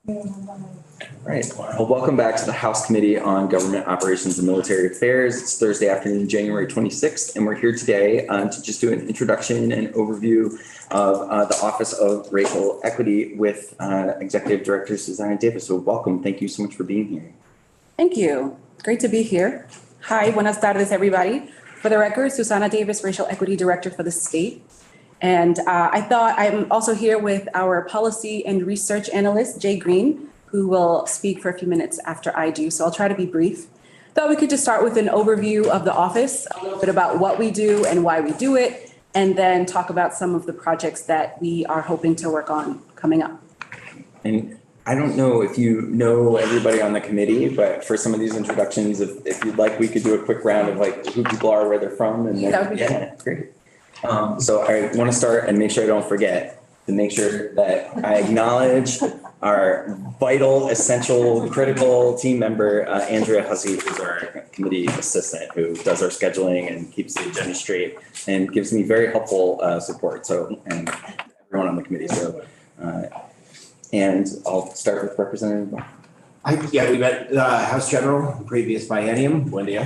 Right. Well, welcome back to the House Committee on Government Operations and Military Affairs. It's Thursday afternoon, January 26th, and we're here today to just do an introduction and overview of the Office of Racial Equity with Executive Director Susanna Davis. So welcome. Thank you so much for being here. Thank you. Great to be here. Hi, buenas tardes, everybody. For the record, Susanna Davis, Racial Equity Director for the state. And I'm also here with our Policy and Research Analyst, Jay Green, who will speak for a few minutes after I do. So I'll try to be brief. Thought we could just start with an overview of the office, a little bit about what we do and why we do it, and then talk about some of the projects that we are hoping to work on coming up. And I don't know if you know everybody on the committee, but for some of these introductions, if you'd like, we could do a quick round of like who people are, where they're from. And then, that would be great. So I want to start and make sure I don't forget to make sure that I acknowledge our vital, essential, critical team member, Andrea Hussey, who's our committee assistant, who does our scheduling and keeps the agenda straight and gives me very helpful support. So, and everyone on the committee. So, and I'll start with Representative. We met House General, previous biennium, Wendy.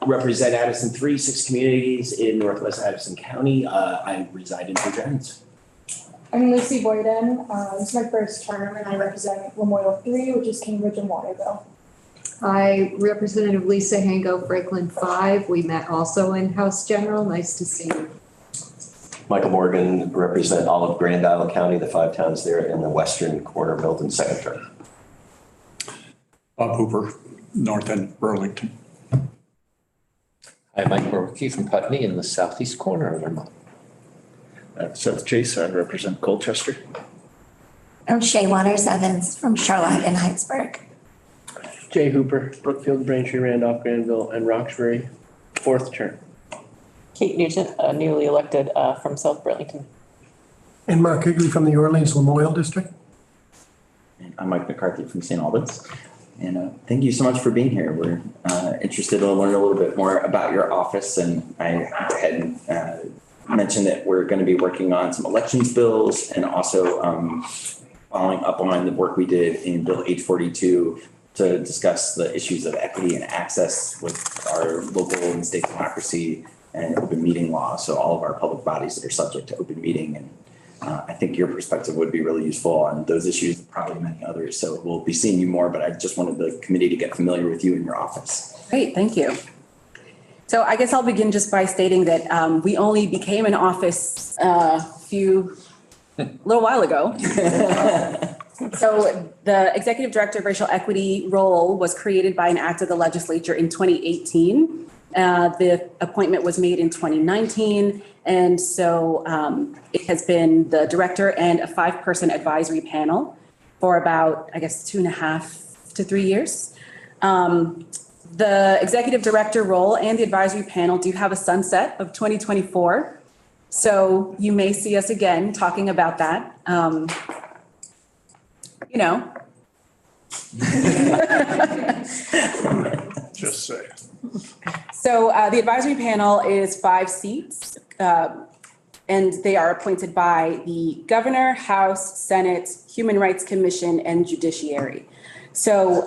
Represent Addison 3, 6 communities in Northwest Addison County. I reside in Virginia. I'm Lucy Boyden. It's my first term, and I represent Memorial 3, which is Cambridge and Waterville. Hi, Representative Lisa Hango, Franklin 5. We met also in House General. Nice to see you. Michael Morgan, represent Olive Grand Isle County, the 5 towns there in the western corner, Milton second term. Bob Hooper, North End, Burlington. I'm Mike Murphy from Putney in the southeast corner of Vermont. Seth Chase, I represent Colchester. I'm Shay Waters Evans from Charlotte and Heinsberg. Jay Hooper, Brookfield, Braintree, Randolph, Granville, and Roxbury, 4th term. Kate Nugent, newly elected from South Burlington. And Mark Higley from the Orleans Memorial District. And I'm Mike McCarthy from St. Albans. And thank you so much for being here. We're interested to learn a little bit more about your office. And I had mentioned that we're going to be working on some elections bills and also following up on the work we did in Bill 842 to discuss the issues of equity and access with our local and state democracy and open meeting law. So all of our public bodies that are subject to open meeting. And I think your perspective would be really useful on those issues, and probably many others. So we'll be seeing you more, but I just wanted the committee to get familiar with you and your office. Great, thank you. So I guess I'll begin just by stating that we only became an office a little while ago. So the Executive Director of Racial Equity role was created by an act of the legislature in 2018. The appointment was made in 2019. And so it has been the director and a 5-person advisory panel for about, 2.5 to 3 years. The executive director role and the advisory panel do have a sunset of 2024. So you may see us again talking about that. Just say. So the advisory panel is 5 seats, and they are appointed by the governor, House, Senate, Human Rights Commission, and Judiciary. So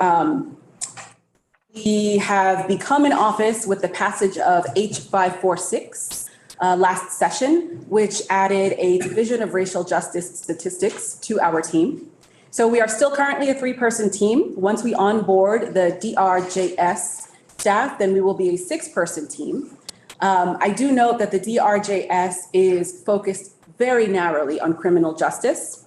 we have become an office with the passage of H546 last session, which added a division of racial justice statistics to our team. So we are still currently a 3-person team. Once we onboard the DRJS staff, then we will be a 6-person team. I do note that the DRJS is focused very narrowly on criminal justice,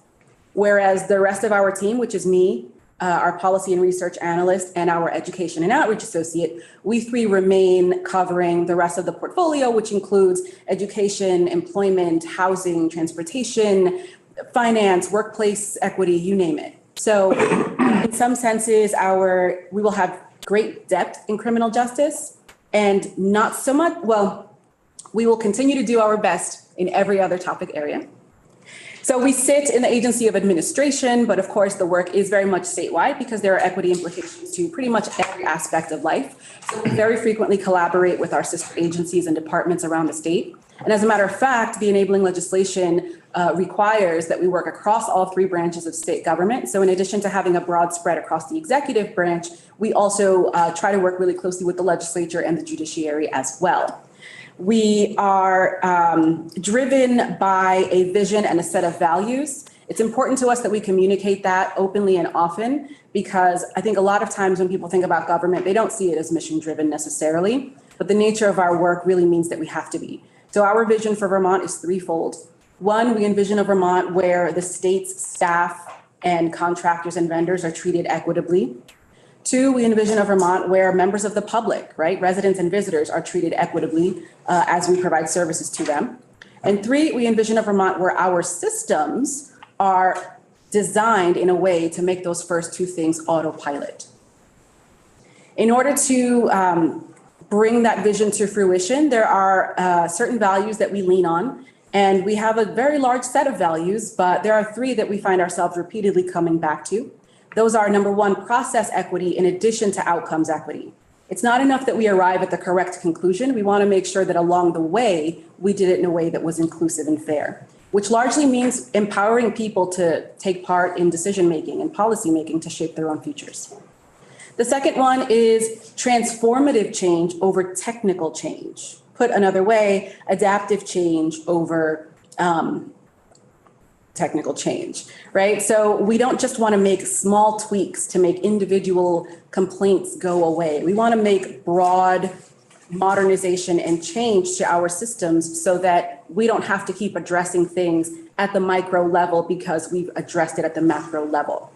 whereas the rest of our team, which is me, our policy and research analyst, and our education and outreach associate, we 3 remain covering the rest of the portfolio, which includes education, employment, housing, transportation, finance, workplace equity, you name it. So in some senses, we will have great depth in criminal justice and not so much, we will continue to do our best in every other topic area. So we sit in the agency of administration, but of course the work is very much statewide because there are equity implications to pretty much every aspect of life. So we very frequently collaborate with our sister agencies and departments around the state. And as a matter of fact, the enabling legislation requires that we work across all three branches of state government. So in addition to having a broad spread across the executive branch, we also try to work really closely with the legislature and the judiciary as well. We are driven by a vision and a set of values. It's important to us that we communicate that openly and often, because I think a lot of times when people think about government, they don't see it as mission driven necessarily, but the nature of our work really means that we have to be. So our vision for Vermont is threefold. One, we envision a Vermont where the state's staff and contractors and vendors are treated equitably. Two, we envision a Vermont where members of the public, right, residents and visitors are treated equitably as we provide services to them. And three, we envision a Vermont where our systems are designed in a way to make those first two things autopilot. In order to bring that vision to fruition, there are certain values that we lean on. And we have a very large set of values, but there are three that we find ourselves repeatedly coming back to. Those are, number one, process equity in addition to outcomes equity. It's not enough that we arrive at the correct conclusion. We want to make sure that along the way, we did it in a way that was inclusive and fair, which largely means empowering people to take part in decision-making and policy-making to shape their own futures. The second one is transformative change over technical change. Put another way, adaptive change over technical change, right? So we don't just want to make small tweaks to make individual complaints go away. We want to make broad modernization and change to our systems so that we don't have to keep addressing things at the micro level because we've addressed it at the macro level.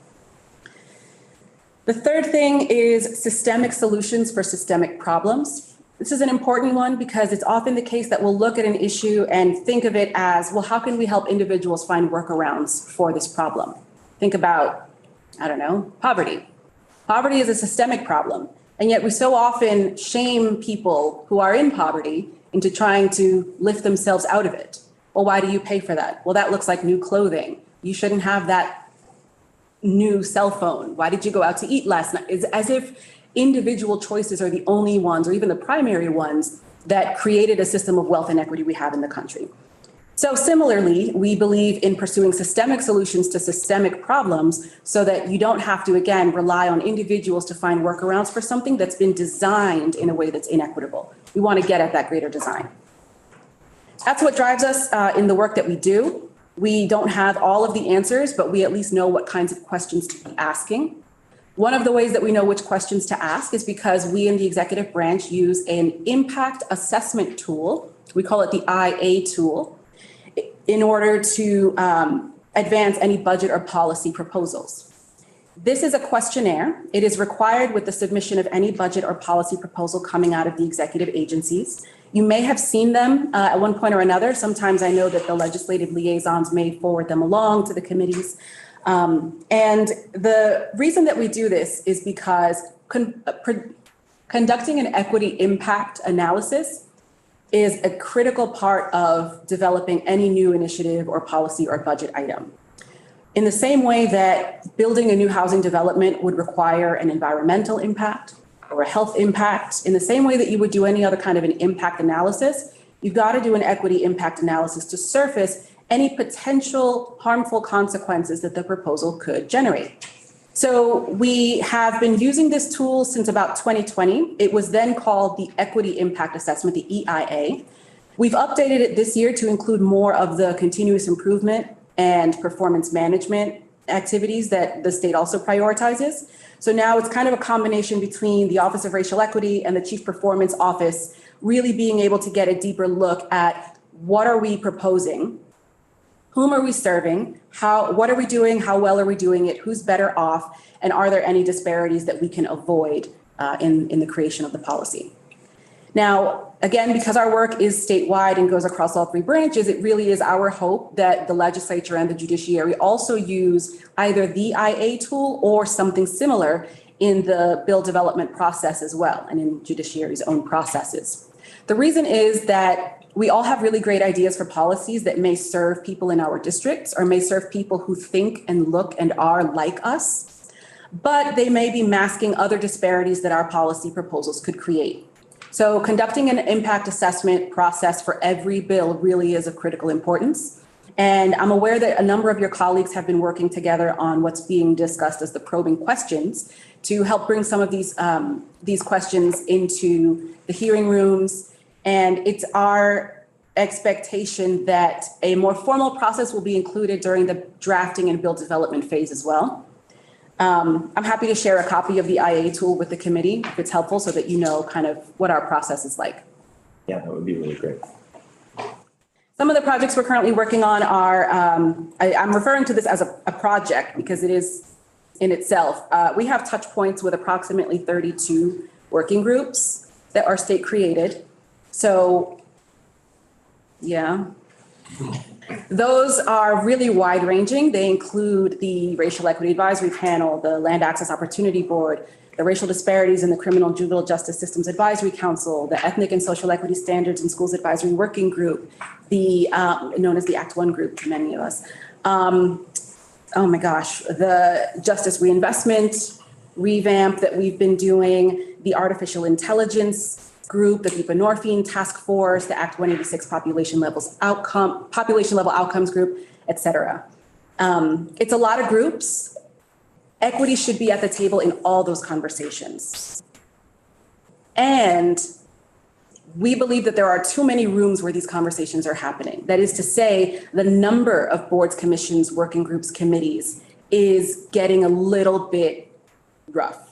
The third thing is systemic solutions for systemic problems. This is an important one because it's often the case that we'll look at an issue and think of it as, well, how can we help individuals find workarounds for this problem? Think about, I don't know, poverty. Poverty is a systemic problem, and yet we so often shame people who are in poverty into trying to lift themselves out of it. Well, why do you pay for that? Well, that looks like new clothing. You shouldn't have that new cell phone. Why did you go out to eat last night? It's as if individual choices are the only ones, or even the primary ones, that created a system of wealth and equity we have in the country. So similarly, we believe in pursuing systemic solutions to systemic problems so that you don't have to, again, rely on individuals to find workarounds for something that's been designed in a way that's inequitable. We want to get at that greater design. That's what drives us in the work that we do. We don't have all of the answers, but we at least know what kinds of questions to be asking. One of the ways that we know which questions to ask is because we in the executive branch use an impact assessment tool. We call it the IA tool in order to advance any budget or policy proposals. This is a questionnaire. It is required with the submission of any budget or policy proposal coming out of the executive agencies. You may have seen them at one point or another. Sometimes I know that the legislative liaisons may forward them along to the committees. And the reason that we do this is because conducting an equity impact analysis is a critical part of developing any new initiative or policy or budget item. In the same way that building a new housing development would require an environmental impact or a health impact, in the same way that you would do any other kind of an impact analysis, you've got to do an equity impact analysis to surface any potential harmful consequences that the proposal could generate. So we have been using this tool since about 2020. It was then called the Equity Impact Assessment, the EIA. We've updated it this year to include more of the continuous improvement and performance management activities that the state also prioritizes. So now it's kind of a combination between the Office of Racial Equity and the Chief Performance Office, really being able to get a deeper look at what are we proposing, whom are we serving, what are we doing, how well are we doing it, who's better off, and are there any disparities that we can avoid in the creation of the policy. Now, again, because our work is statewide and goes across all three branches, it really is our hope that the legislature and the judiciary also use either the IA tool or something similar in the bill development process as well, and in judiciary's own processes. The reason is that we all have really great ideas for policies that may serve people in our districts or may serve people who think and look and are like us, but they may be masking other disparities that our policy proposals could create. So conducting an impact assessment process for every bill really is of critical importance. And I'm aware that a number of your colleagues have been working together on what's being discussed as the probing questions to help bring some of these questions into the hearing rooms. And it's our expectation that a more formal process will be included during the drafting and bill development phase as well. I'm happy to share a copy of the IA tool with the committee if it's helpful so that you know kind of what our process is like. Yeah, that would be really great. Some of the projects we're currently working on are, I'm referring to this as a project because it is in itself. We have touch points with approximately 32 working groups that are state created. So yeah, those are really wide ranging. They include the Racial Equity Advisory Panel, the Land Access Opportunity Board, the Racial Disparities in the Criminal and Juvenile Justice Systems Advisory Council, the Ethnic and Social Equity Standards in Schools Advisory Working Group, the known as the Act One group to many of us. Oh my gosh, the Justice Reinvestment revamp that we've been doing, the Artificial Intelligence group, the buprenorphine task force, the Act 186 population level outcomes group, et cetera. It's a lot of groups. Equity should be at the table in all those conversations. And we believe that there are too many rooms where these conversations are happening. That is to say, the number of boards, commissions, working groups, committees is getting a little bit rough.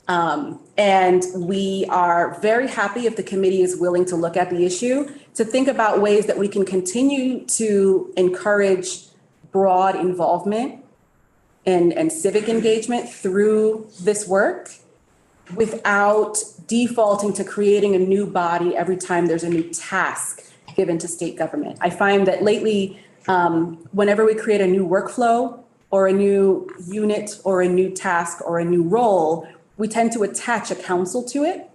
And we are very happy if the committee is willing to look at the issue, to think about ways that we can continue to encourage broad involvement and civic engagement through this work without defaulting to creating a new body every time there's a new task given to state government. I find that lately, whenever we create a new workflow or a new unit or a new task or a new role, we tend to attach a council to it.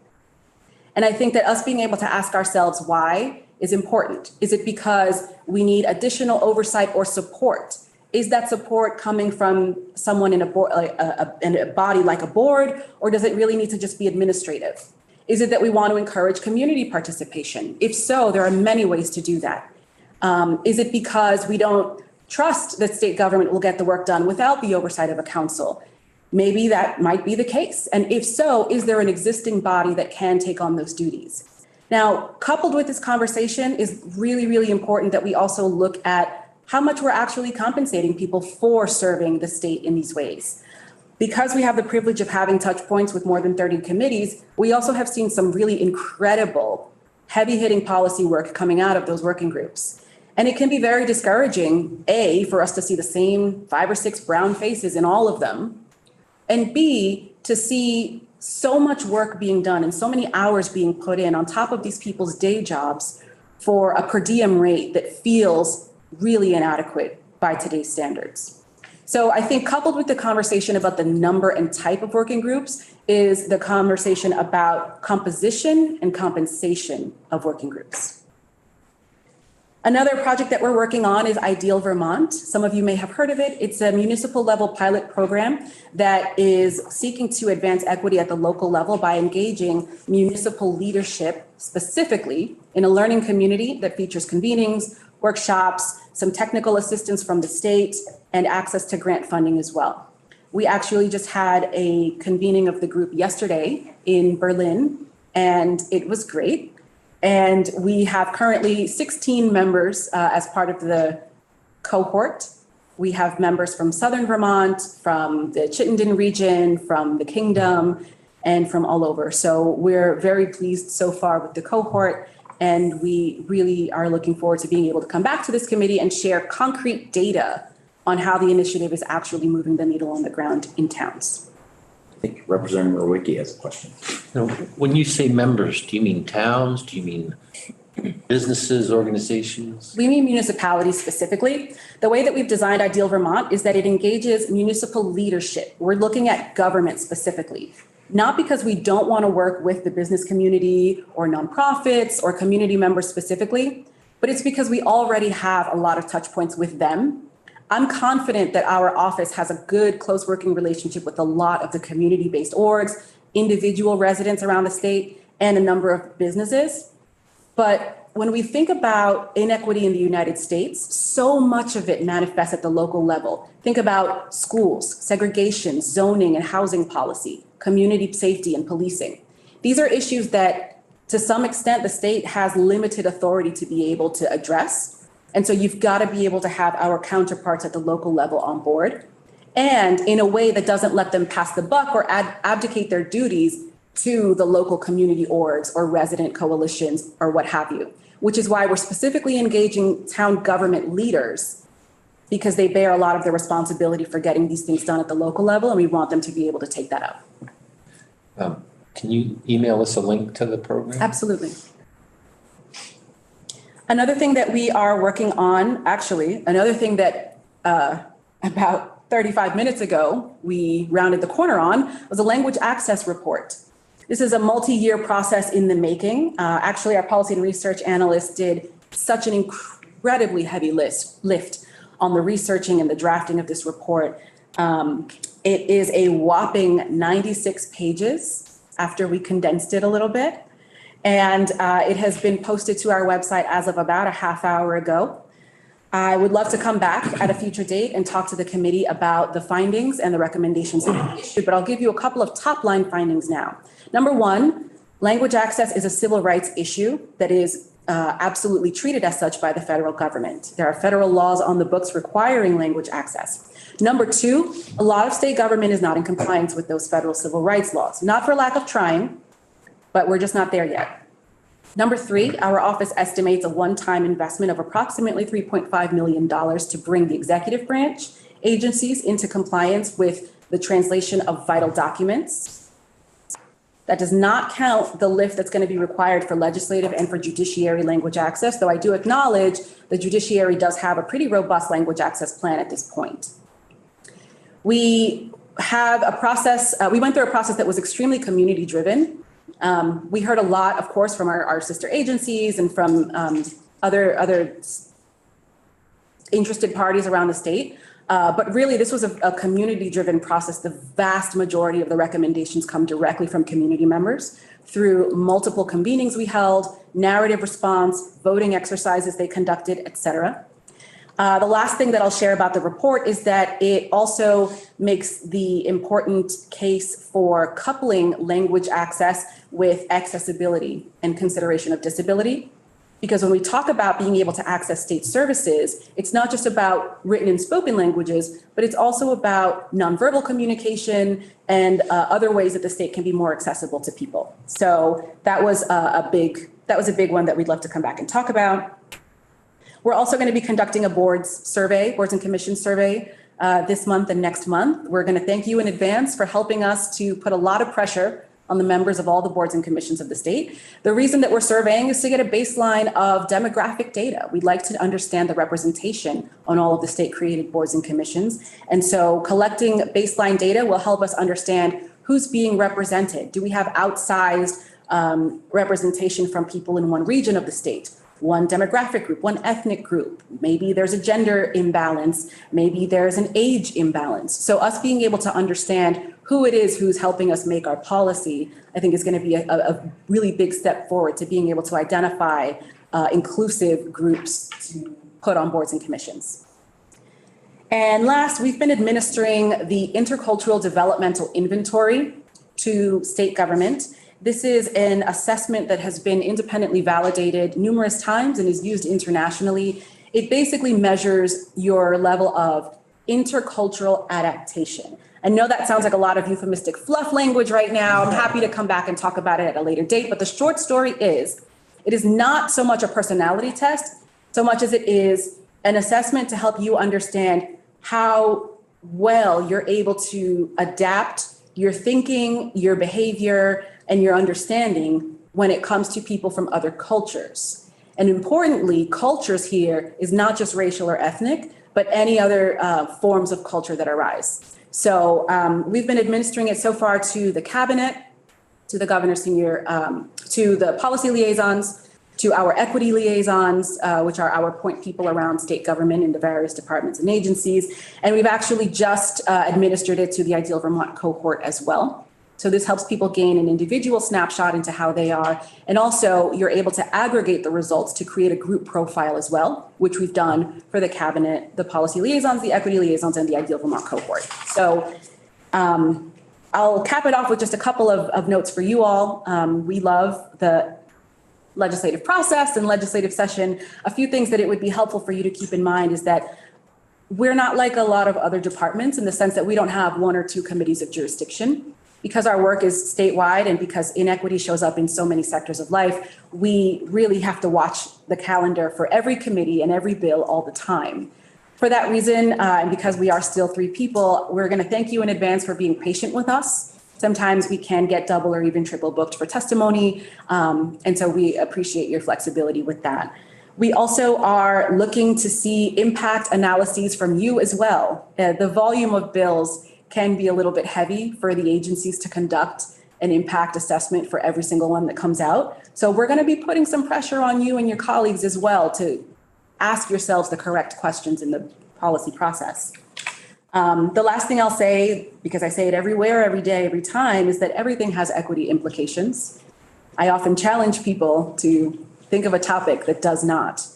And I think that us being able to ask ourselves why is important. Is it because we need additional oversight or support? Is that support coming from someone in a board, in a body like a board, or does it really need to just be administrative? Is it that we want to encourage community participation? If so, there are many ways to do that. Is it because we don't trust that state government will get the work done without the oversight of a council? Maybe that might be the case. And if so, is there an existing body that can take on those duties? Now, coupled with this conversation is really, really important that we also look at how much we're actually compensating people for serving the state in these ways. Because we have the privilege of having touch points with more than 30 committees, we also have seen some really incredible heavy-hitting policy work coming out of those working groups. And it can be very discouraging, A, for us to see the same 5 or 6 brown faces in all of them, and B, to see so much work being done and so many hours being put in on top of these people's day jobs for a per diem rate that feels really inadequate by today's standards. So I think coupled with the conversation about the number and type of working groups is the conversation about composition and compensation of working groups. Another project that we're working on is Ideal Vermont. Some of you may have heard of it. It's a municipal level pilot program that is seeking to advance equity at the local level by engaging municipal leadership specifically in a learning community that features convenings, workshops, some technical assistance from the state, and access to grant funding as well. We actually just had a convening of the group yesterday in Berlin, and it was great. And we have currently 16 members as part of the cohort. We have members from Southern Vermont, from the Chittenden region, from the Kingdom, and from all over. So we're very pleased so far with the cohort. And we really are looking forward to being able to come back to this committee and share concrete data on how the initiative is actually moving the needle on the ground in towns. I think Representative Rowicki has a question. When you say members, do you mean towns? Do you mean businesses, organizations? We mean municipalities specifically. The way that we've designed Ideal Vermont is that it engages municipal leadership. We're looking at government specifically, not because we don't want to work with the business community or nonprofits or community members specifically, but it's because we already have a lot of touch points with them. I'm confident that our office has a good, close working relationship with a lot of the community-based orgs, individual residents around the state, and a number of businesses. But when we think about inequity in the United States, so much of it manifests at the local level. Think about schools, segregation, zoning and housing policy, community safety and policing. These are issues that, to some extent, the state has limited authority to be able to address. And so you've got to be able to have our counterparts at the local level on board, and in a way that doesn't let them pass the buck or abdicate their duties to the local community orgs or resident coalitions or what have you, which is why we're specifically engaging town government leaders, because they bear a lot of the responsibility for getting these things done at the local level, and we want them to be able to take that up. Can you email us a link to the program? Absolutely. Another thing that we are working on, actually, another thing that about 35 minutes ago, we rounded the corner on, was a language access report. This is a multi-year process in the making. Actually, our policy and research analysts did such an incredibly heavy lift on the researching and the drafting of this report. It is a whopping 96 pages after we condensed it a little bit. And it has been posted to our website as of about a half hour ago. I would love to come back at a future date and talk to the committee about the findings and the recommendations issued, but I'll give you a couple of top line findings now. Number one, language access is a civil rights issue that is absolutely treated as such by the federal government. There are federal laws on the books requiring language access. Number two, a lot of state government is not in compliance with those federal civil rights laws, not for lack of trying, but we're just not there yet. Number three, our office estimates a one-time investment of approximately $3.5 million to bring the executive branch agencies into compliance with the translation of vital documents. That does not count the lift that's going to be required for legislative and for judiciary language access, though I do acknowledge the judiciary does have a pretty robust language access plan at this point. We have a process, we went through a process that was extremely community driven. We heard a lot, of course, from our sister agencies and from other interested parties around the state. But really, this was a community-driven process. The vast majority of the recommendations come directly from community members through multiple convenings we held, narrative response, voting exercises they conducted, et cetera. The last thing that I'll share about the report is that it also makes the important case for coupling language access with accessibility and consideration of disability. Because when we talk about being able to access state services, it's not just about written and spoken languages, but it's also about nonverbal communication and other ways that the state can be more accessible to people. So that was a big one that we'd love to come back and talk about. We're also going to be conducting a boards and commissions survey this month and next month. We're going to thank you in advance for helping us to put a lot of pressure on the members of all the boards and commissions of the state. The reason that we're surveying is to get a baseline of demographic data. We'd like to understand the representation on all of the state created boards and commissions. And so collecting baseline data will help us understand who's being represented. Do we have outsized representation from people in one region of the state? One demographic group, one ethnic group. Maybe there's a gender imbalance. Maybe there's an age imbalance. So us being able to understand who it is who's helping us make our policy, I think is going to be a really big step forward to being able to identify inclusive groups to put on boards and commissions. And last, we've been administering the Intercultural Developmental Inventory to state government. This is an assessment that has been independently validated numerous times and is used internationally. It basically measures your level of intercultural adaptation. I know that sounds like a lot of euphemistic fluff language right now. I'm happy to come back and talk about it at a later date, but the short story is, it is not so much a personality test, so much as it is an assessment to help you understand how well you're able to adapt your thinking, your behavior, and your understanding when it comes to people from other cultures. And importantly, cultures here is not just racial or ethnic, but any other forms of culture that arise. So we've been administering it so far to the cabinet, to the governor's senior, to the policy liaisons, to our equity liaisons, which are our point people around state government in the various departments and agencies. And we've actually just administered it to the Ideal Vermont cohort as well. So this helps people gain an individual snapshot into how they are. And also you're able to aggregate the results to create a group profile as well, which we've done for the cabinet, the policy liaisons, the equity liaisons, and the Ideal Vermont cohort. So I'll cap it off with just a couple of notes for you all. We love the legislative process and legislative session. A few things that it would be helpful for you to keep in mind is that we're not like a lot of other departments in the sense that we don't have one or two committees of jurisdiction. Because our work is statewide and because inequity shows up in so many sectors of life, we really have to watch the calendar for every committee and every bill all the time. For that reason, and because we are still 3 people, we're going to thank you in advance for being patient with us. Sometimes we can get double or even triple booked for testimony. And so we appreciate your flexibility with that. We also are looking to see impact analyses from you as well. The volume of bills can be a little bit heavy for the agencies to conduct an impact assessment for every single one that comes out. So we're going to be putting some pressure on you and your colleagues as well to ask yourselves the correct questions in the policy process. The last thing I'll say, because I say it everywhere, every day, every time, is that everything has equity implications. I often challenge people to think of a topic that does not,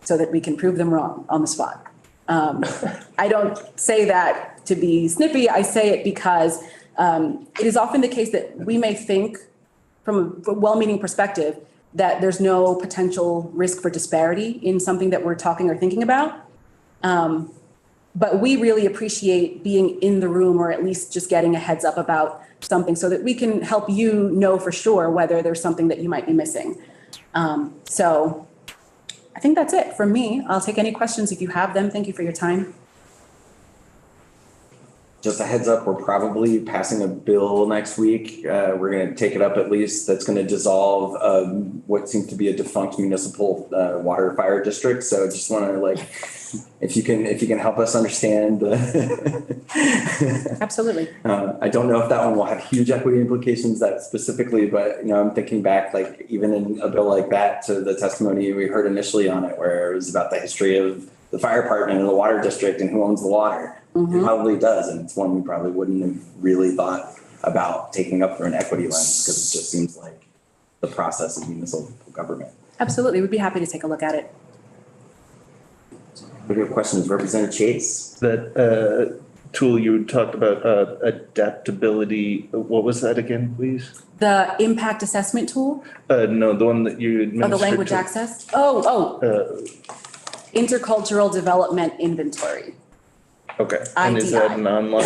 so that we can prove them wrong on the spot. I don't say that to be snippy. I say it because it is often the case that we may think from a well-meaning perspective that there's no potential risk for disparity in something that we're talking or thinking about. But we really appreciate being in the room or at least just getting a heads up about something so that we can help you know for sure whether there's something that you might be missing. So I think that's it from me. I'll take any questions if you have them. Thank you for your time. Just a heads up, we're probably passing a bill next week. We're going to take it up at least. That's going to dissolve what seems to be a defunct municipal water fire district. So just want to if you can help us understand. Absolutely. I don't know if that one will have huge equity implications that specifically, but I'm thinking back even in a bill like that to the testimony we heard initially on it, where it was about the history of the fire department and the water district and who owns the water. It probably does, and it's one we probably wouldn't have really thought about taking up through an equity lens because it just seems like the process of municipal government. Absolutely, we'd be happy to take a look at it. What do you have questions, Representative Chase? That tool you talked about, adaptability, what was that again, please? The impact assessment tool? No, the one that you administered. Oh, the language access? Intercultural development inventory. Okay, and is that an online?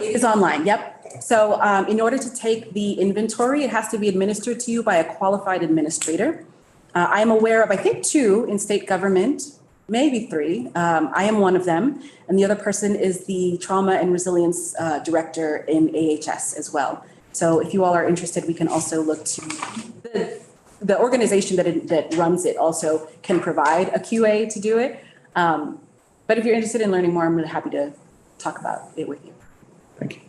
It is online, yep. So in order to take the inventory, it has to be administered to you by a qualified administrator. I am aware of, I think, 2 in state government, maybe 3. I am one of them. And the other person is the Trauma and Resilience Director in AHS as well. So if you all are interested, we can also look to the organization that runs it also can provide a QA to do it. But if you're interested in learning more, I'm really happy to talk about it with you. Thank you.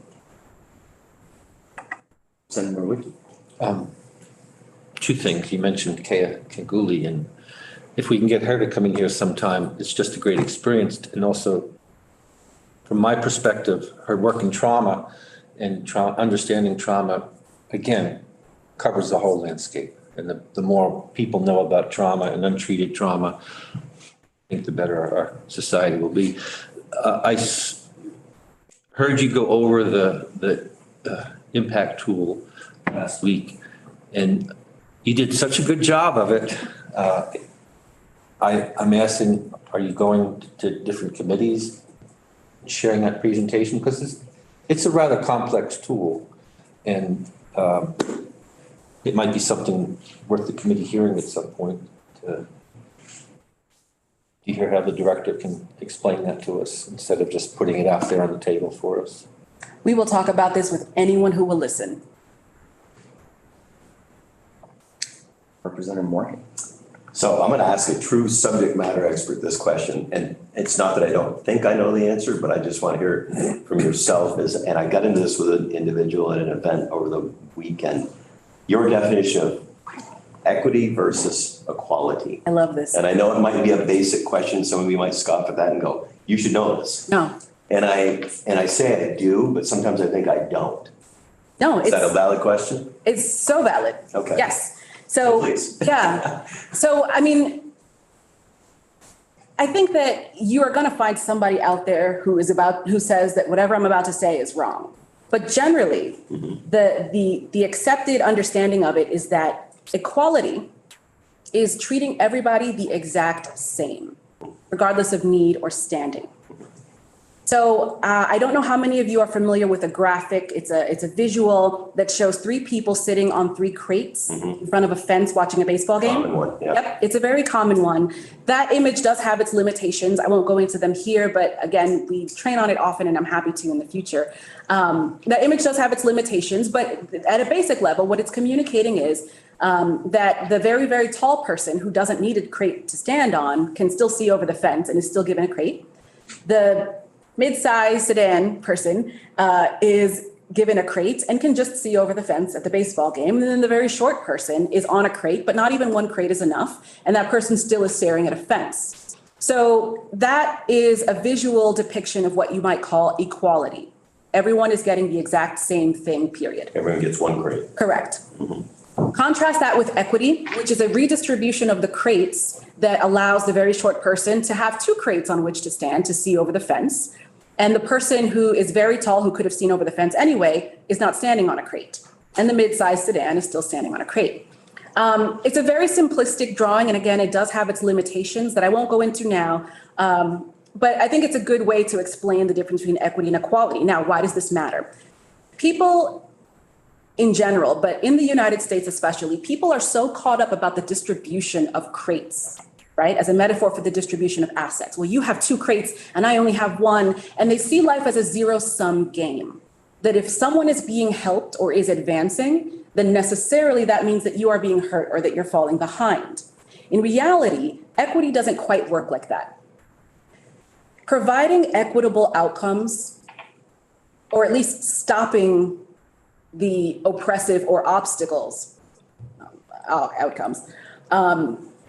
Senator Wiki. 2 things. You mentioned Kaya Kanguli, and if we can get her to come in here sometime, it's just a great experience. And also, from my perspective, her work in trauma and understanding trauma, again, covers the whole landscape. And the more people know about trauma and untreated trauma, I think the better our society will be. I heard you go over the impact tool last week, and you did such a good job of it. I'm asking, are you going to different committees, sharing that presentation? Because it's a rather complex tool, and it might be something worth the committee hearing at some point to hear how the director can explain that to us instead of just putting it out there on the table for us. We will talk about this with anyone who will listen. Representative Morgan. So I'm going to ask a true subject matter expert this question, and it's not that I don't think I know the answer, but I just want to hear from yourself. And I got into this with an individual at an event over the weekend. Your definition of equity versus equality. I love this. And I know it might be a basic question. Some of you might scoff at that and go, you should know this. No. And I say I do, but sometimes I think I don't. No, Is that a it's, valid question? it's so valid. Okay. Yes. So, Please. yeah. So, I mean, I think that you are going to find somebody out there who says that whatever I'm about to say is wrong. But generally, the accepted understanding of it is that equality is treating everybody the exact same, regardless of need or standing. So I don't know how many of you are familiar with a graphic. It's a visual that shows three people sitting on three crates in front of a fence watching a baseball game. Common one, yeah. Yep, it's a very common one. That image does have its limitations. I won't go into them here, but again, we train on it often and I'm happy to in the future. That image does have its limitations, but at a basic level, what it's communicating is that the very, very tall person who doesn't need a crate to stand on can still see over the fence and is still given a crate. The mid-sized sedan person is given a crate and can just see over the fence at the baseball game. And then the very short person is on a crate, but not even one crate is enough. And that person still is staring at a fence. So that is a visual depiction of what you might call equality. Everyone is getting the exact same thing, period. Everyone gets one crate. Correct. Contrast that with equity, which is a redistribution of the crates that allows the very short person to have two crates on which to stand to see over the fence. And the person who is very tall, who could have seen over the fence anyway, is not standing on a crate. And the mid-sized sedan is still standing on a crate. It's a very simplistic drawing. And again, it does have its limitations that I won't go into now. But I think it's a good way to explain the difference between equity and equality. Now, why does this matter? People in general, but in the United States especially, people are so caught up about the distribution of crates, right? As a metaphor for the distribution of assets. Well, you have two crates and I only have one. And they see life as a zero-sum game. That if someone is being helped or is advancing, then necessarily that means that you are being hurt or that you're falling behind. In reality, equity doesn't quite work like that. Providing equitable outcomes, or at least stopping the oppressive or outcomes,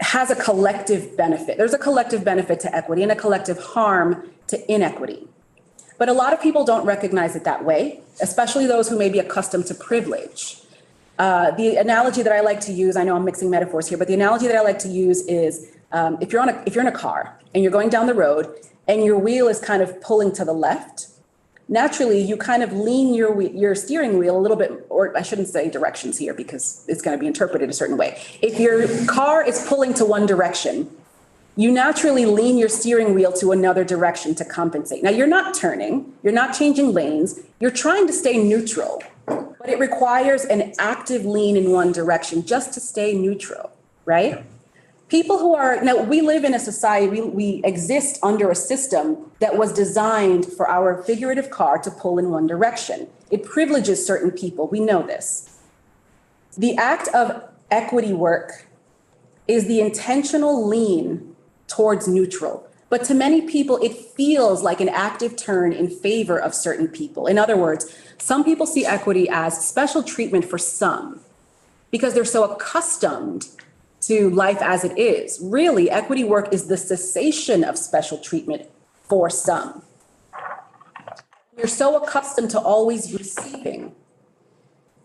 has a collective benefit. There's a collective benefit to equity and a collective harm to inequity. But a lot of people don't recognize it that way, especially those who may be accustomed to privilege. The analogy that I like to use, I know I'm mixing metaphors here, but the analogy that I like to use is if you're in a car and you're going down the road and your wheel is kind of pulling to the left, naturally you kind of lean your steering wheel a little bit, or I shouldn't say directions here because it's going to be interpreted a certain way. If your car is pulling to one direction, you naturally lean your steering wheel to another direction to compensate. Now, you're not turning, you're not changing lanes, you're trying to stay neutral, but it requires an active lean in one direction just to stay neutral, right? Now we live in a society, we exist under a system that was designed for our figurative car to pull in one direction. It privileges certain people, we know this. The act of equity work is the intentional lean towards neutral. But to many people, it feels like an active turn in favor of certain people. In other words, some people see equity as special treatment for some because they're so accustomed to life as it is. Really, equity work is the cessation of special treatment for some. You're so accustomed to always receiving,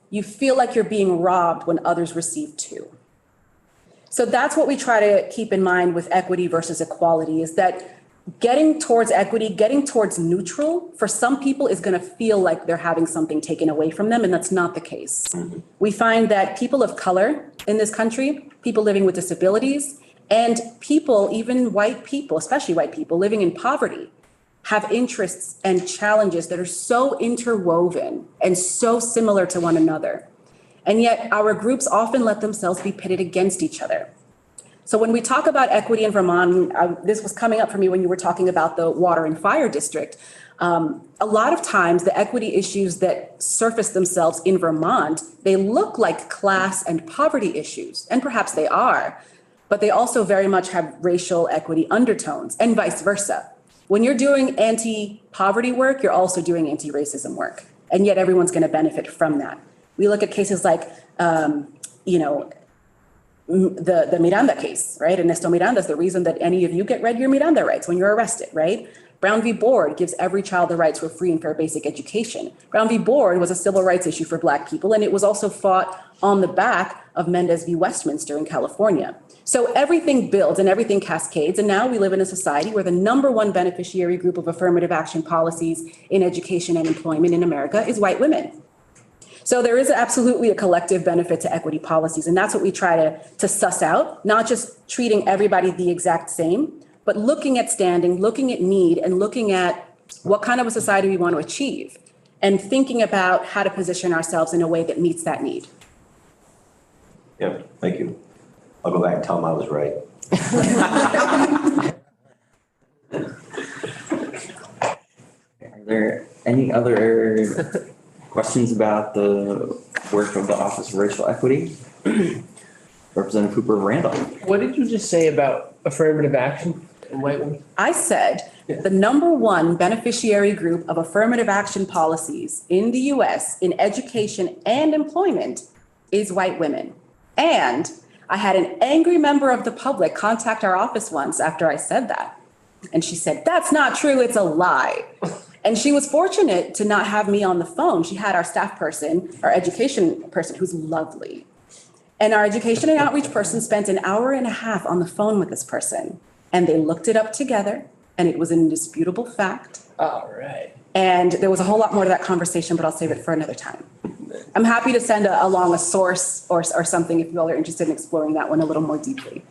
you feel like you're being robbed when others receive too. So that's what we try to keep in mind with equity versus equality, is that getting towards equity, getting towards neutral, for some people is going to feel like they're having something taken away from them, and that's not the case. We find that people of color in this country, people living with disabilities, and people, even white people, especially white people living in poverty, have interests and challenges that are so interwoven and so similar to one another. And yet our groups often let themselves be pitted against each other. So when we talk about equity in Vermont, this was coming up for me when you were talking about the water and fire district. A lot of times the equity issues that surface themselves in Vermont, they look like class and poverty issues, and perhaps they are, but they also very much have racial equity undertones and vice versa. When you're doing anti-poverty work, you're also doing anti-racism work, and yet everyone's going to benefit from that. We look at cases like, the Miranda case, right? Ernesto Miranda is the reason that any of you get read your Miranda rights when you're arrested, right? Brown v. Board gives every child the right to a free and fair basic education. Brown v. Board was a civil rights issue for Black people, and it was also fought on the back of Mendez v. Westminster in California. So everything builds and everything cascades, and now we live in a society where the number one beneficiary group of affirmative action policies in education and employment in America is white women. So there is absolutely a collective benefit to equity policies, and that's what we try to suss out, not just treating everybody the exact same, but looking at standing, looking at need, and looking at what kind of a society we want to achieve, and thinking about how to position ourselves in a way that meets that need. Yeah, thank you. I'll go back and tell them I was right. Are there any other questions about the work of the Office of Racial Equity? Representative Hooper of Randolph. What did you just say about affirmative action and white women? I said the number one beneficiary group of affirmative action policies in the US in education and employment is white women. And I had an angry member of the public contact our office once after I said that. And she said, "That's not true, it's a lie." And she was fortunate to not have me on the phone. She had our staff person, our education person, who's lovely. And our education and outreach person spent an hour and a half on the phone with this person. And they looked it up together, and it was an indisputable fact. All right. And there was a whole lot more to that conversation, but I'll save it for another time. I'm happy to send along a source or something if you all are interested in exploring that one a little more deeply.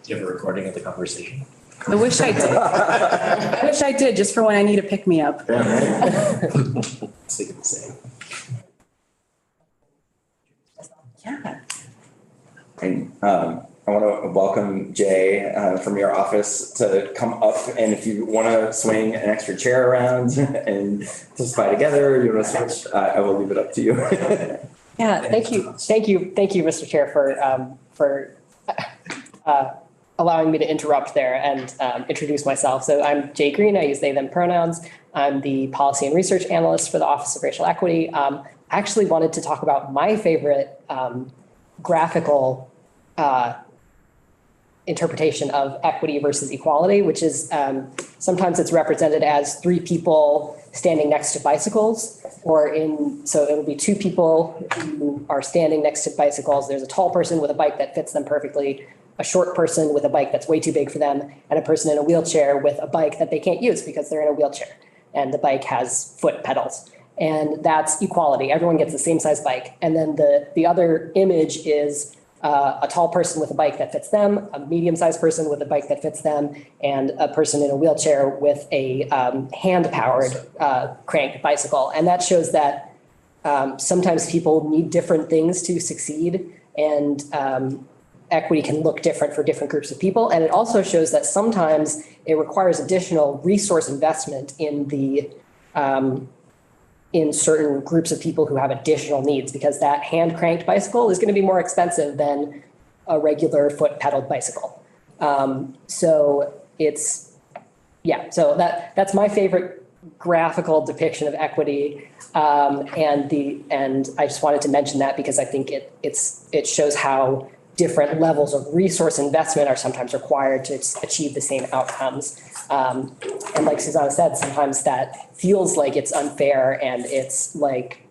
Do you have a recording of the conversation? I wish I did. I wish I did, just for when I need a pick-me-up. Thinking the same. Yeah. And I want to welcome Jay from your office to come up, and if you want to swing an extra chair around and testify together, or you want to switch, I will leave it up to you. Yeah, thank you, Mr. Chair, for allowing me to interrupt there and introduce myself. So I'm Jay Green. I use they, them pronouns. I'm the policy and research analyst for the Office of Racial Equity. I actually wanted to talk about my favorite graphical interpretation of equity versus equality, which is sometimes it's represented as three people standing next to bicycles, so it'll be two people who are standing next to bicycles. There's a tall person with a bike that fits them perfectly, a short person with a bike that's way too big for them, and a person in a wheelchair with a bike that they can't use because they're in a wheelchair and the bike has foot pedals. And that's equality. Everyone gets the same size bike. And then the other image is a tall person with a bike that fits them, a medium-sized person with a bike that fits them, and a person in a wheelchair with a hand-powered cranked bicycle. And that shows that sometimes people need different things to succeed, and equity can look different for different groups of people. And it also shows that sometimes it requires additional resource investment in certain groups of people who have additional needs, because that hand cranked bicycle is going to be more expensive than a regular foot pedaled bicycle. So that's my favorite graphical depiction of equity. And I just wanted to mention that because I think it shows how different levels of resource investment are sometimes required to achieve the same outcomes. And like Susanna said, sometimes that feels like it's unfair, and it's like,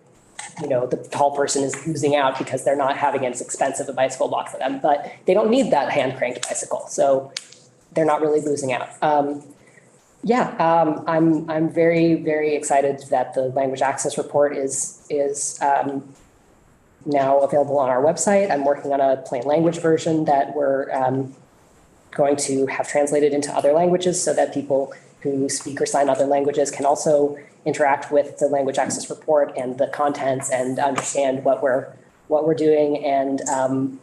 the tall person is losing out because they're not having as expensive a bicycle bought for them, but they don't need that hand cranked bicycle. So they're not really losing out. I'm very, very excited that the language access report is now available on our website. I'm working on a plain language version that we're going to have translated into other languages so that people who speak or sign other languages can also interact with the language access report and the contents and understand what we're doing. And I'm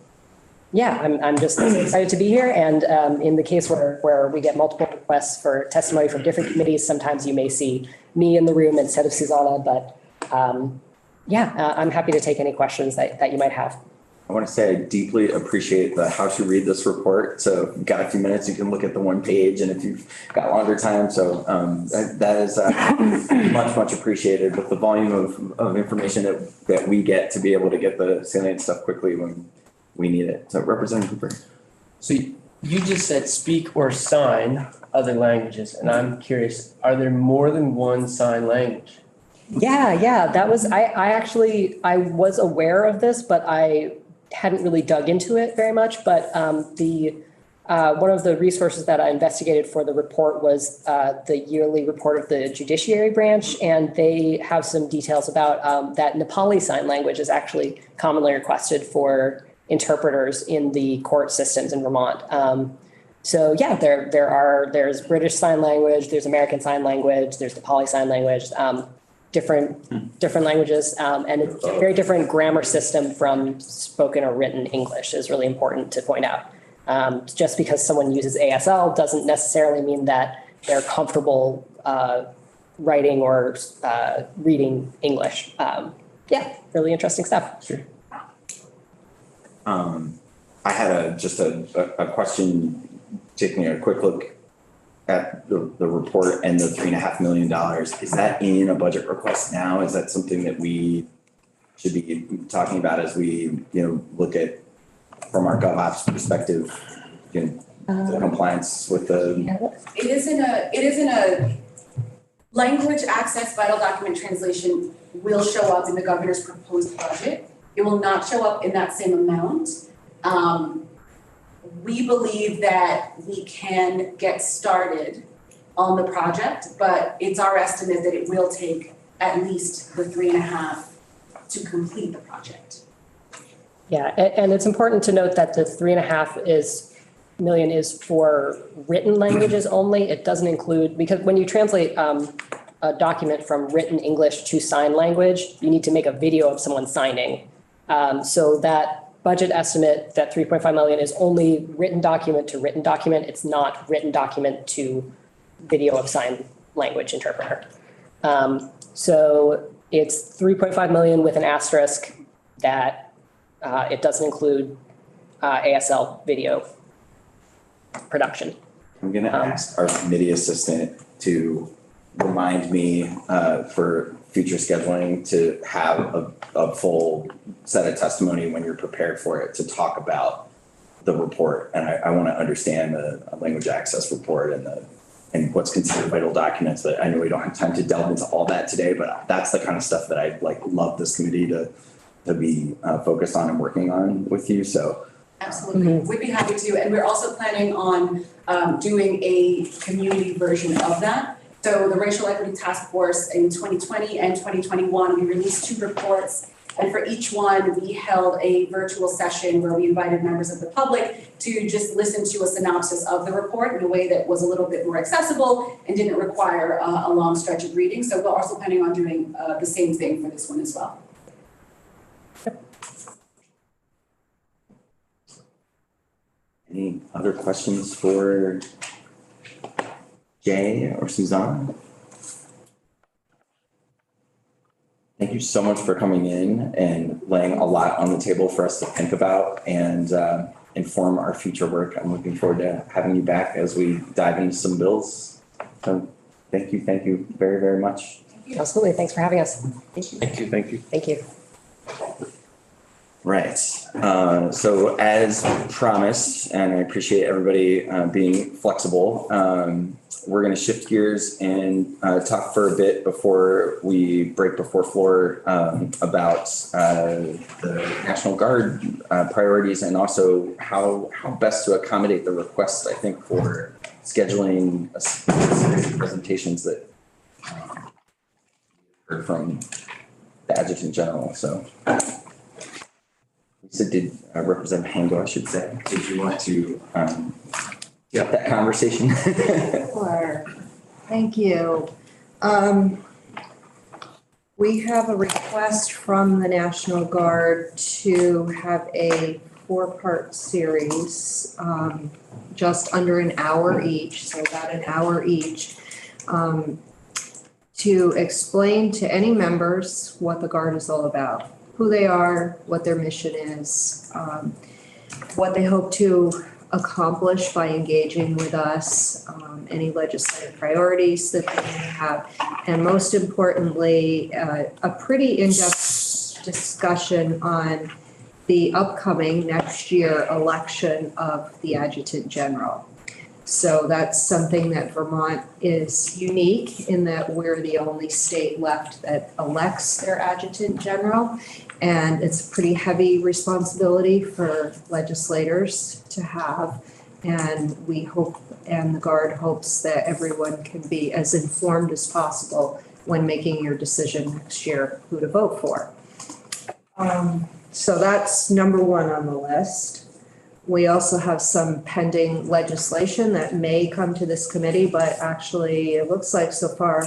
just excited to be here. And in the case where we get multiple requests for testimony from different committees, sometimes you may see me in the room instead of Susanna, but I'm happy to take any questions that you might have. I want to say I deeply appreciate the how to read this report. So if you've got a few minutes, you can look at the one page, and if you've got longer time. So that is much, much appreciated with the volume of information that we get to be able to get the salient stuff quickly when we need it. So Representative Cooper. So You just said speak or sign other languages, and I'm curious, are there more than one sign language? Yeah, that was, I was aware of this, but I hadn't really dug into it very much. But one of the resources that I investigated for the report was the yearly report of the judiciary branch, and they have some details about that Nepali Sign Language is actually commonly requested for interpreters in the court systems in Vermont. So yeah, there's British Sign Language, there's American Sign Language, there's Nepali Sign Language, different languages, and it's a very different grammar system from spoken or written English is really important to point out. Just because someone uses ASL doesn't necessarily mean that they're comfortable writing or reading English. Yeah, really interesting stuff. Sure. I had just a question, taking a quick look at the report and the $3.5 million. Is that in a budget request now? Is that something that we should be talking about as we, look at, from our Gov.Ops perspective, the compliance with the? It is in a language access vital document translation will show up in the governor's proposed budget. It will not show up in that same amount. We believe that we can get started on the project, but it's our estimate that it will take at least the 3.5 to complete the project. Yeah, and it's important to note that the 3.5 million is for written languages only. It doesn't include, because when you translate a document from written English to sign language, you need to make a video of someone signing. So that budget estimate, that 3.5 million, is only written document to written document. It's not written document to video of sign language interpreter. So it's 3.5 million with an asterisk that it doesn't include ASL video production. I'm gonna ask our committee assistant to remind me for future scheduling to have a full set of testimony when you're prepared for it to talk about the report. And I want to understand the language access report and what's considered vital documents. That I know we don't have time to delve into all that today, but that's the kind of stuff that I love this committee to be focused on and working on with you. So absolutely, we'd be happy to. And we're also planning on doing a community version of that. So the Racial Equity Task Force in 2020 and 2021, we released 2 reports. And for each one, we held a virtual session where we invited members of the public to just listen to a synopsis of the report in a way that was a little bit more accessible and didn't require a long stretch of reading. So we're also planning on doing the same thing for this one as well. any other questions for Jay or Suzanne? Thank you so much for coming in and laying a lot on the table for us to think about and inform our future work. I'm looking forward to having you back as we dive into some bills. So thank you very, very much. Absolutely. Thanks for having us. Thank you. Thank you. Right. So as promised, and I appreciate everybody being flexible, we're going to shift gears and talk for a bit before we break before floor about the National Guard priorities and also how best to accommodate the request, I think, for scheduling a series of presentations that heard from the Adjutant General. So. So did Representative Hango, I should say, did you want to get that conversation? Sure. Thank you. We have a request from the National Guard to have a 4-part series, just under an hour each, so about an hour each, to explain to any members what the Guard is all about. Who they are, what their mission is, what they hope to accomplish by engaging with us, any legislative priorities that they may have, and most importantly, a pretty in-depth discussion on the upcoming next year election of the Adjutant General. So that's something that Vermont is unique in that we're the only state left that elects their Adjutant General. And it's a pretty heavy responsibility for legislators to have. And we hope, and the Guard hopes that everyone can be as informed as possible when making your decision next year who to vote for. So that's number one on the list. We also have some pending legislation that may come to this committee, but actually it looks like so far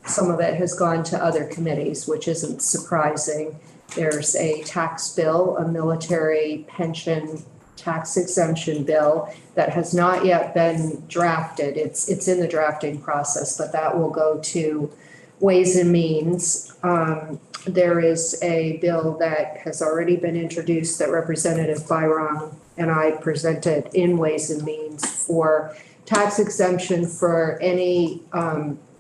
some of it has gone to other committees, which isn't surprising. There's a tax bill, a military pension tax exemption bill that has not yet been drafted. It's in the drafting process, but that will go to Ways and Means. There is a bill that has already been introduced that Representative Byron and I presented in Ways and Means for tax exemption for any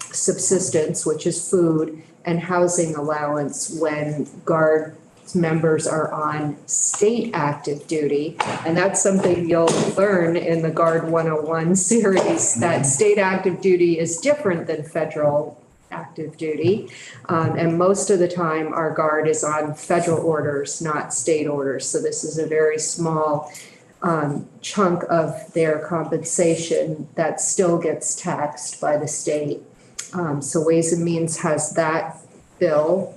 subsistence, which is food, and housing allowance when Guard members are on state active duty. And that's something you'll learn in the Guard 101 series, that state active duty is different than federal active duty. And most of the time our Guard is on federal orders, not state orders. So this is a very small chunk of their compensation that still gets taxed by the state. So Ways and Means has that bill.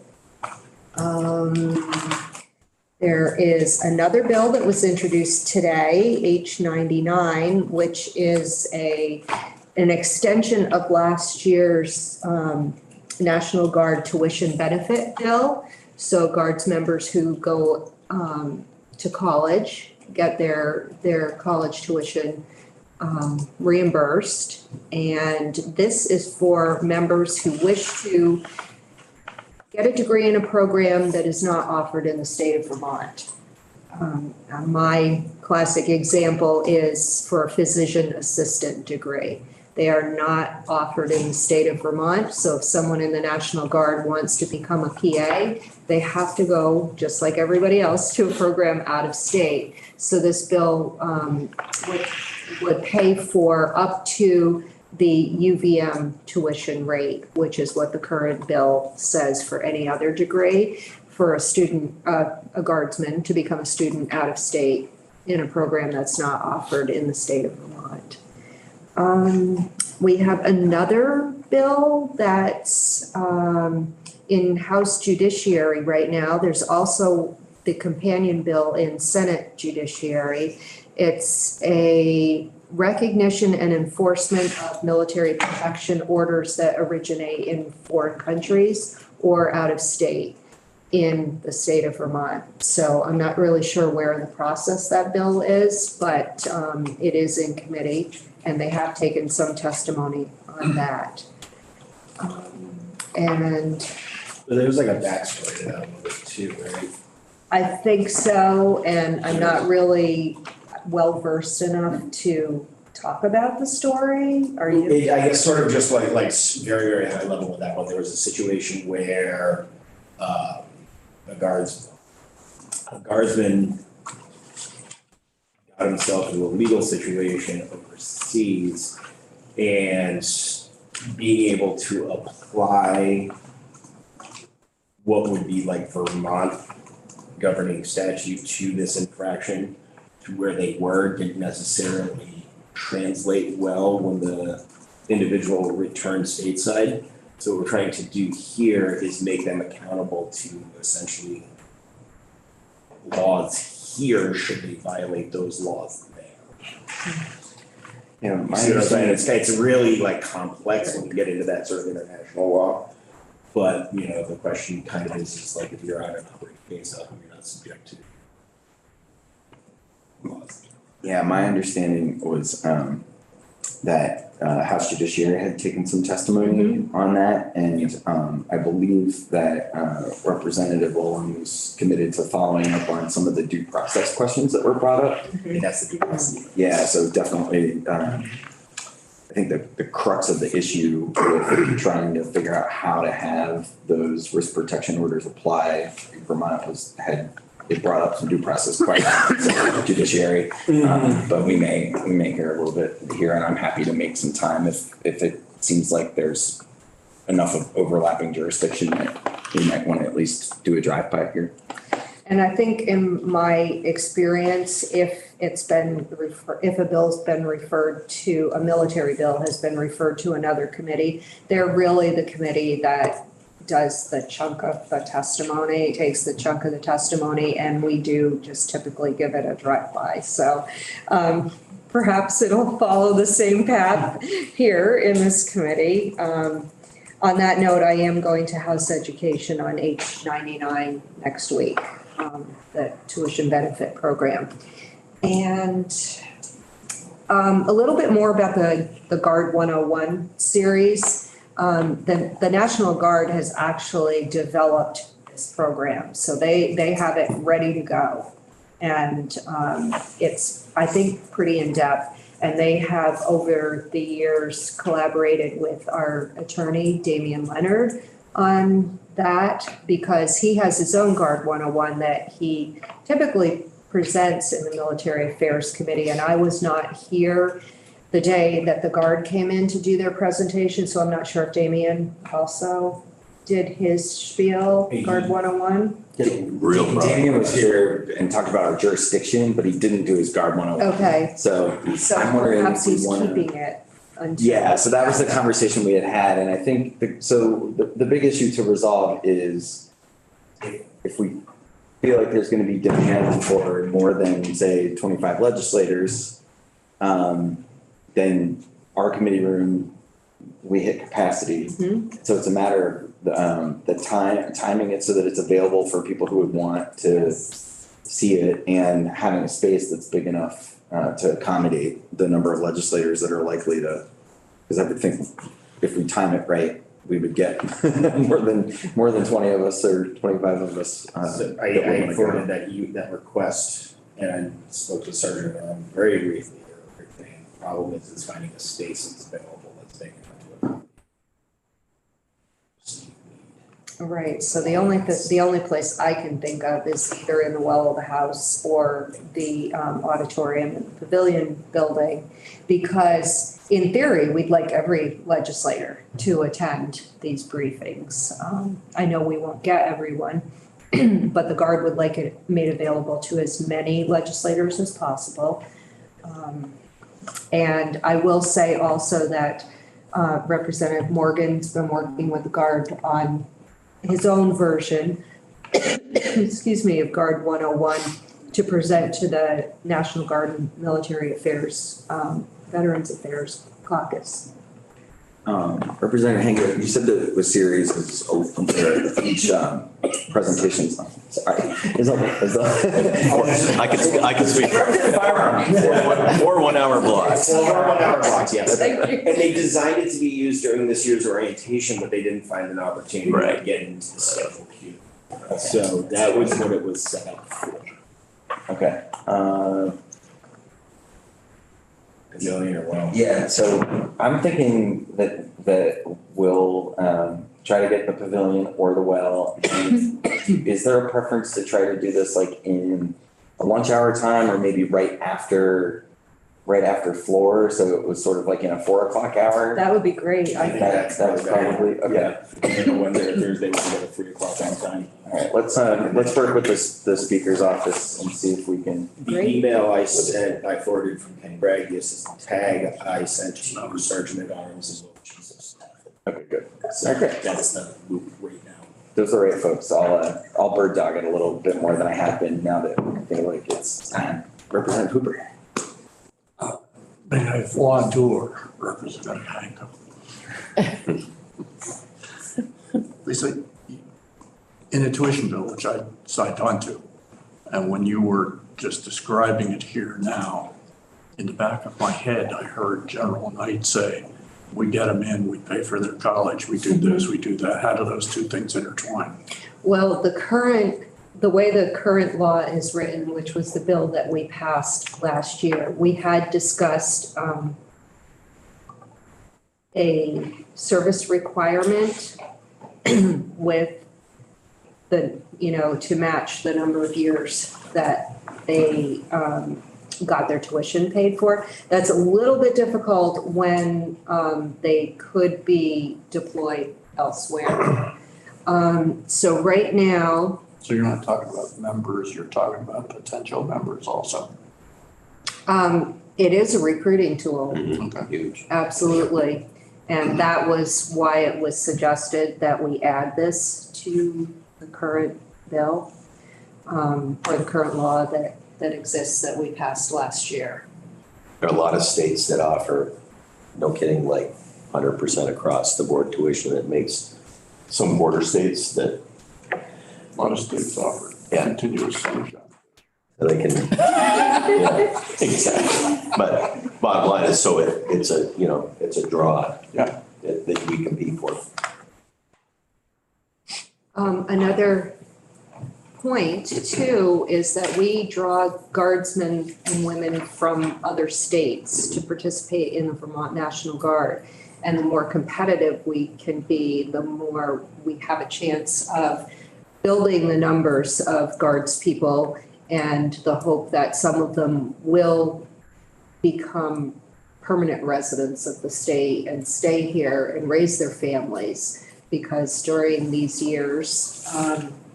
There is another bill that was introduced today, H99, which is an extension of last year's National Guard tuition benefit bill. So Guards members who go to college get their college tuition reimbursed. And this is for members who wish to get a degree in a program that is not offered in the state of Vermont. My classic example is for a physician assistant degree. They are not offered in the state of Vermont. So if someone in the National Guard wants to become a PA, they have to go, just like everybody else, to a program out of state. So this bill would pay for up to the UVM tuition rate, which is what the current bill says for any other degree, for a student, a guardsman to become a student out of state in a program that's not offered in the state of Vermont. We have another bill that's in House Judiciary right now. There's also the companion bill in Senate Judiciary. It's a recognition and enforcement of military protection orders that originate in foreign countries or out of state in the state of Vermont. So I'm not really sure where in the process that bill is, but it is in committee and they have taken some testimony on that. And there's like a backstory to that one too, right? I think so, and I'm not really well versed enough to talk about the story. Are you? I guess sort of just like very, very high level with that one. There was a situation where a guardsman got himself into a legal situation overseas, and being able to apply what would be like Vermont governing statute to this infraction to where they were didn't necessarily translate well when the individual returned stateside. So what we're trying to do here is make them accountable to essentially laws here should they violate those laws there. Yeah, my See what I'm saying? understanding, It's really like complex when you get into that sort of international law. But, you know, the question kind of is like if you're out in a case of, you're not subject to laws. yeah, my understanding was that House Judiciary had taken some testimony on that. And I believe that Representative Olin was committed to following up on some of the due process questions that were brought up. And that's the due process. Yeah, so definitely, I think the crux of the issue with trying to figure out how to have those risk protection orders apply, Vermont had it brought up some due process questions, judiciary. But we may hear a little bit here, and I'm happy to make some time if it seems like there's enough of overlapping jurisdiction that we might want to at least do a drive-by here. And I think in my experience, if a bill's been referred to, a military bill has been referred to another committee, they're really the committee that does the chunk of the testimony, takes the chunk of the testimony, and we do just typically give it a drive-by. So perhaps it'll follow the same path here in this committee. On that note, I am going to House Education on H99 next week, the tuition benefit program. And a little bit more about the Guard 101 series. The National Guard has actually developed this program, so they have it ready to go. And it's, I think, pretty in-depth. And they have, over the years, collaborated with our attorney, Damian Leonard, on that, because he has his own Guard 101 that he typically presents in the Military Affairs Committee. And I was not here the day that the Guard came in to do their presentation, so I'm not sure if Damian also did his spiel, Guard 101. Real problem. Damian was here and talked about our jurisdiction, but he didn't do his Guard 101. Okay. So So I'm wondering perhaps if we he's wanna- keeping it until. Yeah, so that was the conversation we had, and I think, the big issue to resolve is if we feel like there's gonna be demand for more than, say, 25 legislators, then our committee room, we hit capacity. So it's a matter of the timing it so that it's available for people who would want to see it, and having a space that's big enough to accommodate the number of legislators that are likely to, because I would think if we time it right, we would get more than 20 of us or 25 of us. So I forwarded that request and I spoke to Sergeant very briefly. Everything. Problem is finding a space that's available that's big enough to Right, so the only place I can think of is either in the well of the house or the auditorium in the pavilion building. Because in theory, we'd like every legislator to attend these briefings. I know we won't get everyone, but the Guard would like it made available to as many legislators as possible. And I will say also that Representative Morgan's been working with the Guard on his own version, excuse me, of Guard 101 to present to the National Guard and Military Affairs, Veterans Affairs Caucus. Representative Hanger, you said that the series is open to each presentation. Sorry. I can speak. Or 1 hour blocks. 1 hour blocks, yes. Thank you. And they designed it to be used during this year's orientation, but they didn't find an opportunity to get into the schedule queue. So that was what it was set up for. Okay. Pavilion or well. Yeah, so I'm thinking that we'll try to get the pavilion or the well. And is there a preference to try to do this like in a lunch hour time, or maybe right after floor? So it was sort of like in a 4 o'clock hour? That would be great. I think That was probably, okay. Yeah. Wednesday or Thursday, we can go to 3 o'clock on time. All right, let's work with the speaker's office and see if we can. The email I sent, I forwarded from Ken Bragg, the assistant tag, I sent to Sergeant at Arms as well. Okay, good. So Okay. that's the loop right now. Those are right, folks. I'll bird dog it a little bit more than I have been now that I feel like it's time. Representative Hooper. May I fly tour, Representative Hancock? Lisa, in a tuition bill, which I signed on to, and when you were just describing it here now, in the back of my head, I heard General Knight say, we get them in, we pay for their college, we do this, we do that. How do those two things intertwine? Well, the way the current law is written, which was the bill that we passed last year, we had discussed a service requirement with the to match the number of years that they got their tuition paid for. That's a little bit difficult when they could be deployed elsewhere. So right now. So you're not talking about members, you're talking about potential members also. It is a recruiting tool. Okay. Huge. Absolutely. And that was why it was suggested that we add this to the current bill, or the current law that exists that we passed last year. There are a lot of states that offer, no kidding, like 100% across the board tuition. That makes some border states that. A lot of states offer continuous summer job. They can, yeah, exactly. But bottom line is, so it's a draw. Yeah. That we compete for. Another point too is that we draw guardsmen and women from other states to participate in the Vermont National Guard. And the more competitive we can be, the more we have a chance of building the numbers of guards people, and the hope that some of them will become permanent residents of the state and stay here and raise their families. Because during these years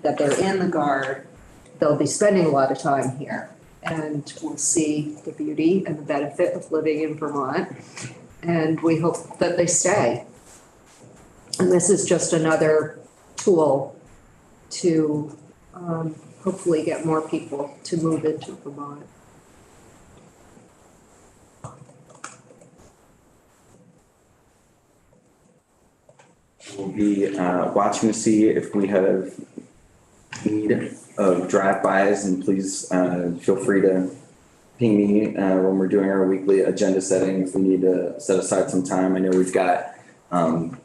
that they're in the Guard, they'll be spending a lot of time here. And we'll see the beauty and the benefit of living in Vermont. And we hope that they stay. And this is just another tool to hopefully get more people to move into Vermont. We'll be watching to see if we have need of drive-bys, and please feel free to ping me when we're doing our weekly agenda setting if we need to set aside some time. I know we've got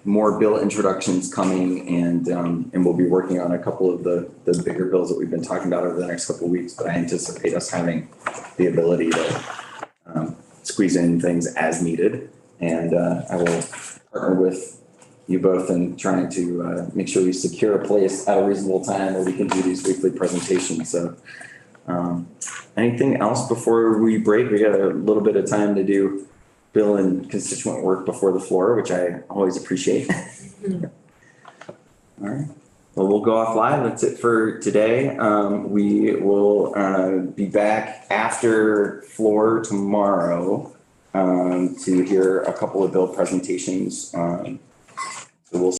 more bill introductions coming, and we'll be working on a couple of the bigger bills that we've been talking about over the next couple of weeks, but I anticipate us having the ability to squeeze in things as needed. And I will partner with you both in trying to make sure we secure a place at a reasonable time where we can do these weekly presentations. So anything else before we break? We got a little bit of time to do bill and constituent work before the floor, which I always appreciate. All right. Well, we'll go off live. That's it for today. We will be back after floor tomorrow to hear a couple of bill presentations. So we'll